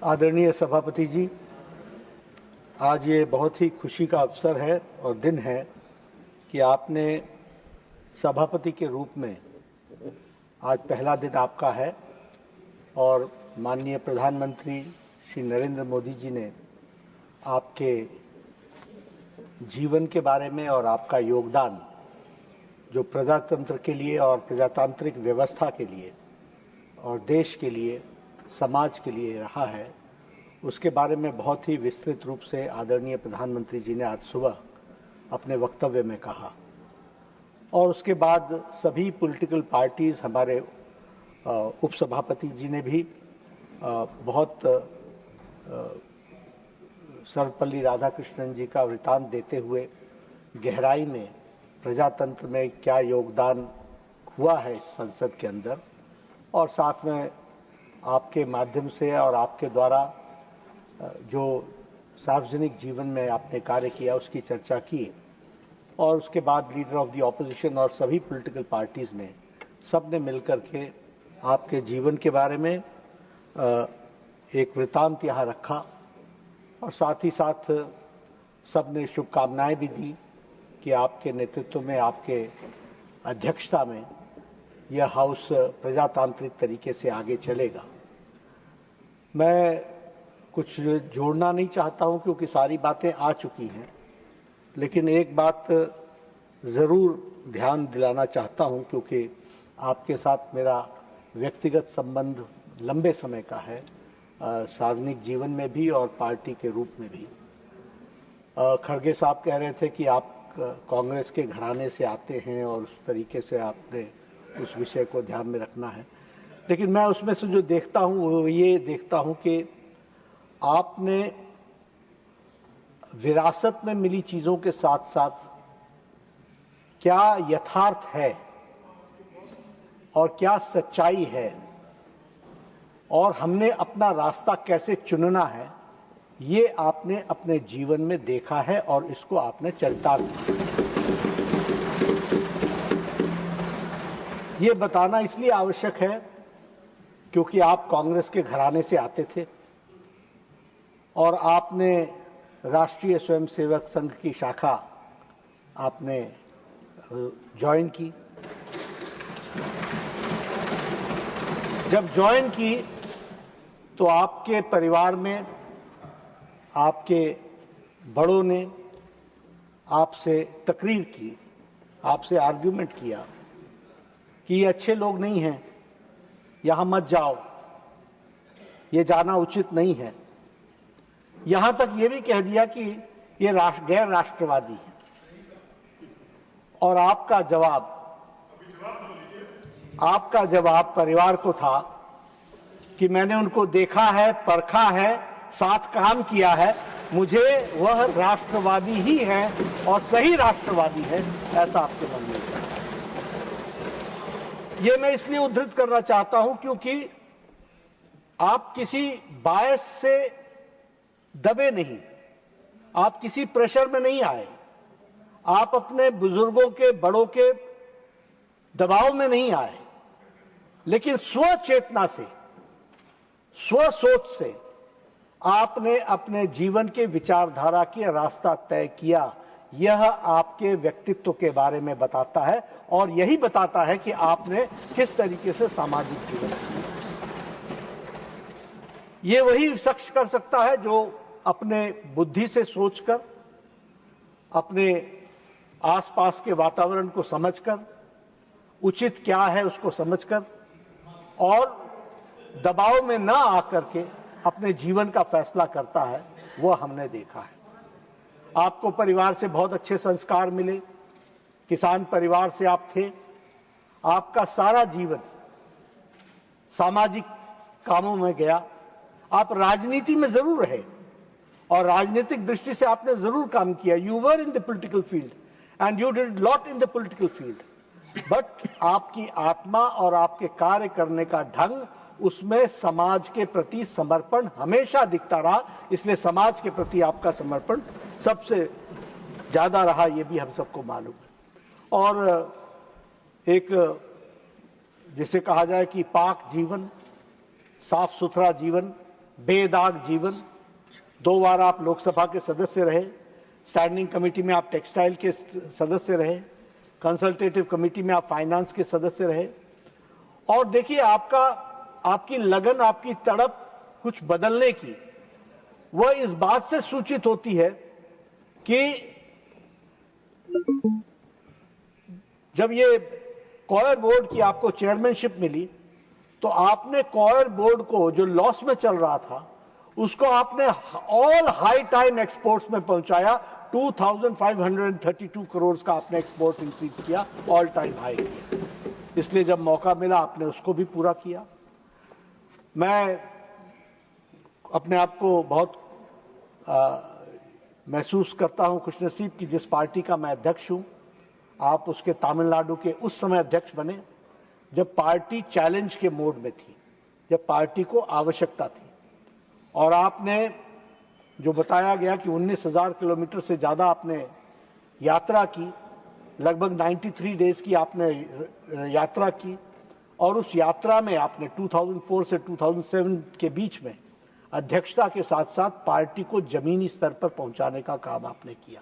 आदरणीय सभापति जी, आज ये बहुत ही खुशी का अवसर है और दिन है कि आपने सभापति के रूप में आज पहला दिन आपका है और माननीय प्रधानमंत्री श्री नरेंद्र मोदी जी ने आपके जीवन के बारे में और आपका योगदान जो प्रजातंत्र के लिए और प्रजातांत्रिक व्यवस्था के लिए और देश के लिए, समाज के लिए रहा है, उसके बारे में बहुत ही विस्तृत रूप से आदरणीय प्रधानमंत्री जी ने आज सुबह अपने वक्तव्य में कहा। और उसके बाद सभी पॉलिटिकल पार्टीज, हमारे उपसभापति जी ने भी बहुत सर्वपल्ली राधाकृष्णन जी का वृतांत देते हुए गहराई में प्रजातंत्र में क्या योगदान हुआ है इस संसद के अंदर, और साथ में आपके माध्यम से और आपके द्वारा जो सार्वजनिक जीवन में आपने कार्य किया उसकी चर्चा की। और उसके बाद लीडर ऑफ द ऑपोजिशन और सभी पॉलिटिकल पार्टीज ने सब ने मिलकर के आपके जीवन के बारे में एक वृतांत यहाँ रखा और साथ ही साथ सब ने शुभकामनाएं भी दी कि आपके नेतृत्व में, आपके अध्यक्षता में यह हाउस प्रजातांत्रिक तरीके से आगे चलेगा। मैं कुछ जोड़ना नहीं चाहता हूं क्योंकि सारी बातें आ चुकी हैं, लेकिन एक बात ज़रूर ध्यान दिलाना चाहता हूं क्योंकि आपके साथ मेरा व्यक्तिगत संबंध लंबे समय का है, सार्वजनिक जीवन में भी और पार्टी के रूप में भी। खड़गे साहब कह रहे थे कि आप कांग्रेस के घराने से आते हैं और उस तरीके से आपने उस विषय को ध्यान में रखना है, लेकिन मैं उसमें से जो देखता हूं वो ये देखता हूं कि आपने विरासत में मिली चीजों के साथ साथ क्या यथार्थ है और क्या सच्चाई है और हमने अपना रास्ता कैसे चुनना है, ये आपने अपने जीवन में देखा है और इसको आपने चरितार्थ किया। ये बताना इसलिए आवश्यक है क्योंकि आप कांग्रेस के घराने से आते थे और आपने राष्ट्रीय स्वयंसेवक संघ की शाखा आपने ज्वाइन की। जब ज्वाइन की तो आपके परिवार में आपके बड़ों ने आपसे तकरीर की, आपसे आर्ग्यूमेंट किया कि ये अच्छे लोग नहीं हैं, यहाँ मत जाओ, ये जाना उचित नहीं है। यहां तक ये भी कह दिया कि ये गैर राष्ट्रवादी है। और आपका जवाब परिवार को था कि मैंने उनको देखा है, परखा है, साथ काम किया है, मुझे वह राष्ट्रवादी ही है और सही राष्ट्रवादी है, ऐसा आपके मन में है। ये मैं इसलिए उद्धृत करना चाहता हूं क्योंकि आप किसी बायस से दबे नहीं, आप किसी प्रेशर में नहीं आए, आप अपने बुजुर्गों के, बड़ों के दबाव में नहीं आए, लेकिन स्वचेतना से, स्वसोच से आपने अपने जीवन के विचारधारा की रास्ता तय किया। यह आपके व्यक्तित्व के बारे में बताता है और यही बताता है कि आपने किस तरीके से सामाजिक जीवन किया। ये वही शख्स कर सकता है जो अपने बुद्धि से सोचकर, अपने आसपास के वातावरण को समझकर, उचित क्या है उसको समझकर और दबाव में न आकर के अपने जीवन का फैसला करता है, वो हमने देखा है। आपको परिवार से बहुत अच्छे संस्कार मिले, किसान परिवार से आप थे, आपका सारा जीवन सामाजिक कामों में गया। आप राजनीति में जरूर रहे और राजनीतिक दृष्टि से आपने जरूर काम किया। You were in the political field and you did lot in the political field, but आपकी आत्मा और आपके कार्य करने का ढंग, उसमें समाज के प्रति समर्पण हमेशा दिखता रहा। इसलिए समाज के प्रति आपका समर्पण सबसे ज्यादा रहा, ये भी हम सबको मालूम है। और एक जिसे कहा जाए कि पाक जीवन, साफ सुथरा जीवन, बेदाग जीवन, 2 बार आप लोकसभा के सदस्य रहे, स्टैंडिंग कमेटी में आप टेक्सटाइल के सदस्य रहे, कंसल्टेटिव कमेटी में आप फाइनेंस के सदस्य रहे। और देखिए, आपकी लगन, आपकी तड़प कुछ बदलने की, वह इस बात से सूचित होती है कि जब ये कॉयर बोर्ड की आपको चेयरमैनशिप मिली, तो आपने कॉयर बोर्ड को, जो लॉस में चल रहा था, उसको आपने ऑल हाई टाइम एक्सपोर्ट्स में पहुंचाया। 2532 करोड़ का आपने एक्सपोर्ट इंक्रीज किया, ऑल टाइम हाई किया। इसलिए जब मौका मिला आपने उसको भी पूरा किया। मैं अपने आप को बहुत महसूस करता हूं खुशनसीब कि जिस पार्टी का मैं अध्यक्ष हूं, आप उसके तमिलनाडु के उस समय अध्यक्ष बने जब पार्टी चैलेंज के मोड में थी, जब पार्टी को आवश्यकता थी। और आपने जो बताया गया कि 19,000 किलोमीटर से ज़्यादा आपने यात्रा की, लगभग 93 डेज की आपने यात्रा की, और उस यात्रा में आपने 2004 से 2007 के बीच में अध्यक्षता के साथ साथ पार्टी को जमीनी स्तर पर पहुंचाने का काम आपने किया।